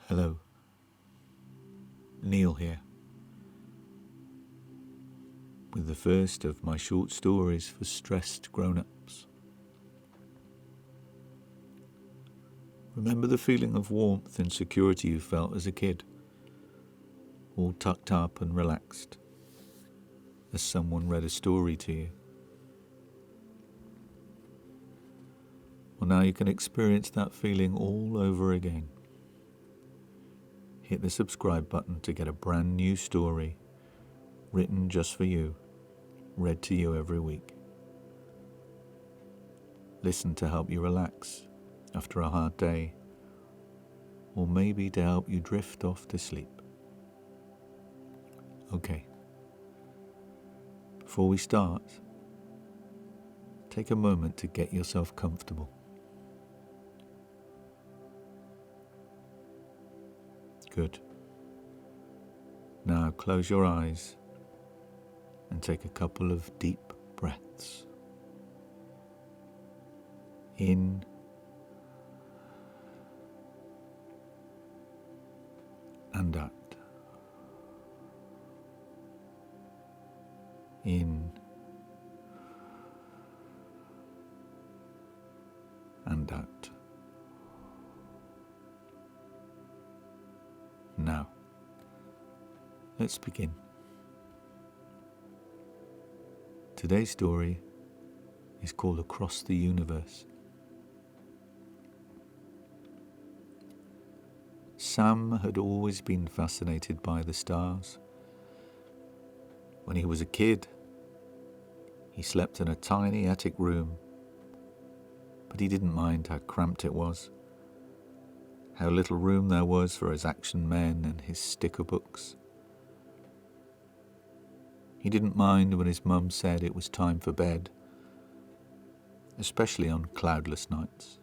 Hello, Neil here, with the first of my short stories for stressed grown-ups. Remember the feeling of warmth and security you felt as a kid, all tucked up and relaxed, as someone read a story to you? Well, now you can experience that feeling all over again. Hit the subscribe button to get a brand new story written just for you, read to you every week. Listen to help you relax after a hard day, or maybe to help you drift off to sleep. Okay, before we start, take a moment to get yourself comfortable. Good. Now close your eyes and take a couple of deep breaths. In and out. In and out. Now, let's begin. Today's story is called Across the Universe. Sam had always been fascinated by the stars. When he was a kid, he slept in a tiny attic room, but he didn't mind how cramped it was, how little room there was for his action men and his sticker books. He didn't mind when his mum said it was time for bed, especially on cloudless nights,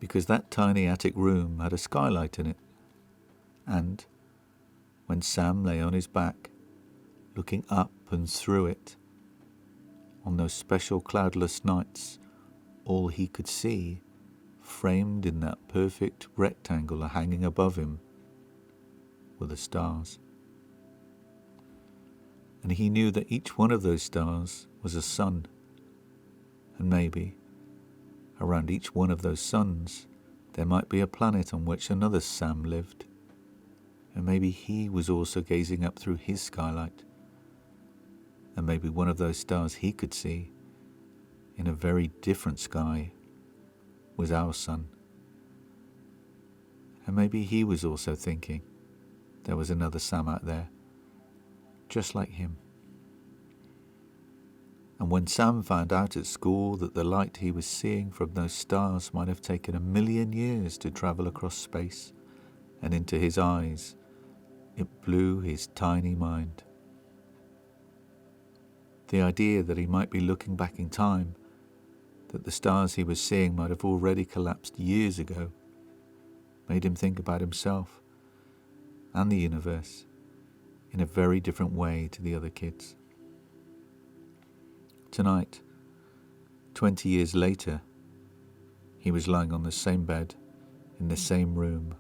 because that tiny attic room had a skylight in it, and when Sam lay on his back, looking up and through it, on those special cloudless nights, all he could see, framed in that perfect rectangle hanging above him, were the stars. And he knew that each one of those stars was a sun, and maybe, around each one of those suns, there might be a planet on which another Sam lived, and maybe he was also gazing up through his skylight, and maybe one of those stars he could see, in a very different sky, was our sun. And maybe he was also thinking there was another Sam out there, just like him. And when Sam found out at school that the light he was seeing from those stars might have taken 1,000,000 years to travel across space and into his eyes, it blew his tiny mind. The idea that he might be looking back in time, that the stars he was seeing might have already collapsed years ago, made him think about himself and the universe in a very different way to the other kids. Tonight, 20 years later, he was lying on the same bed, in the same room,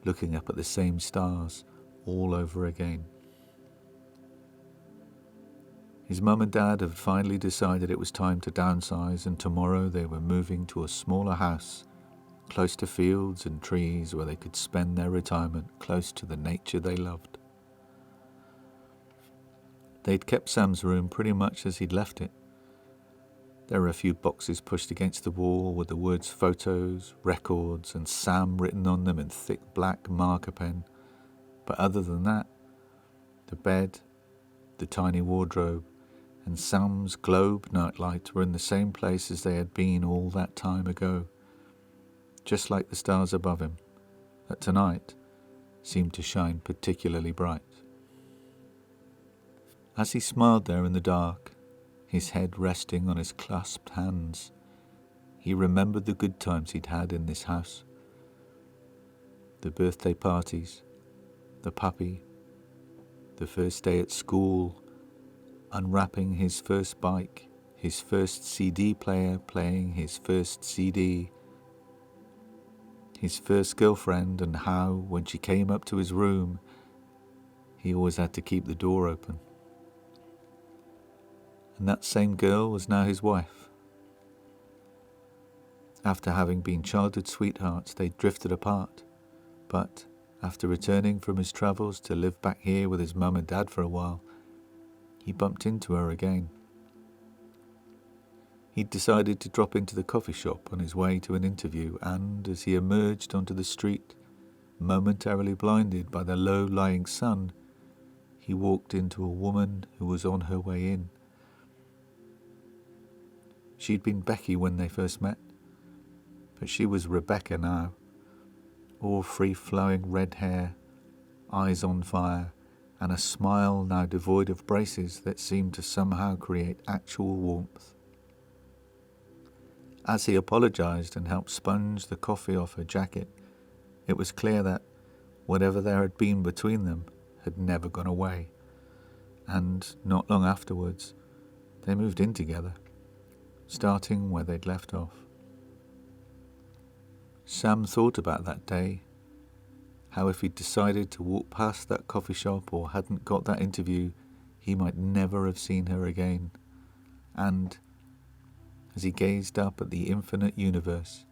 looking up at the same stars all over again. His mum and dad had finally decided it was time to downsize, and tomorrow they were moving to a smaller house, close to fields and trees where they could spend their retirement close to the nature they loved. They'd kept Sam's room pretty much as he'd left it. There were a few boxes pushed against the wall with the words photos, records, and Sam written on them in thick black marker pen. But other than that, the bed, the tiny wardrobe, and Sam's globe nightlight were in the same place as they had been all that time ago, just like the stars above him, that tonight seemed to shine particularly bright. As he smiled there in the dark, his head resting on his clasped hands, he remembered the good times he'd had in this house. The birthday parties, the puppy, the first day at school, unwrapping his first bike, his first CD player playing his first CD, his first girlfriend, and how, when she came up to his room, he always had to keep the door open. And that same girl was now his wife. After having been childhood sweethearts, they drifted apart, but after returning from his travels to live back here with his mum and dad for a while, he bumped into her again. He'd decided to drop into the coffee shop on his way to an interview, and as he emerged onto the street, momentarily blinded by the low-lying sun, he walked into a woman who was on her way in. She'd been Becky when they first met, but she was Rebecca now, all free-flowing red hair, eyes on fire, and a smile now devoid of braces that seemed to somehow create actual warmth. As he apologized and helped sponge the coffee off her jacket, it was clear that whatever there had been between them had never gone away, and not long afterwards they moved in together, starting where they'd left off. Sam thought about that day, how if he'd decided to walk past that coffee shop or hadn't got that interview, he might never have seen her again. And as he gazed up at the infinite universe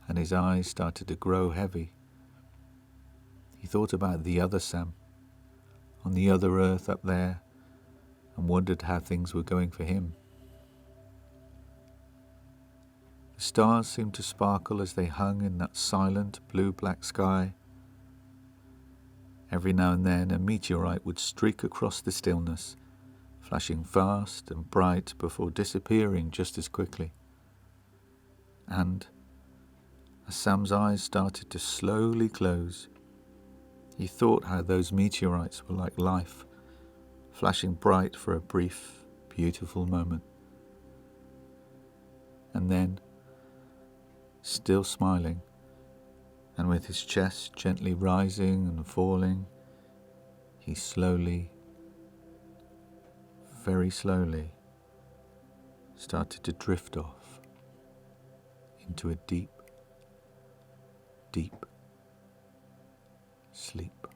and his eyes started to grow heavy, he thought about the other Sam, on the other earth up there, and wondered how things were going for him. The stars seemed to sparkle as they hung in that silent blue-black sky. Every now and then a meteorite would streak across the stillness, flashing fast and bright before disappearing just as quickly. And as Sam's eyes started to slowly close, he thought how those meteorites were like life, flashing bright for a brief, beautiful moment. And then, still smiling, and with his chest gently rising and falling, he slowly, very slowly, started to drift off into a deep, deep sleep.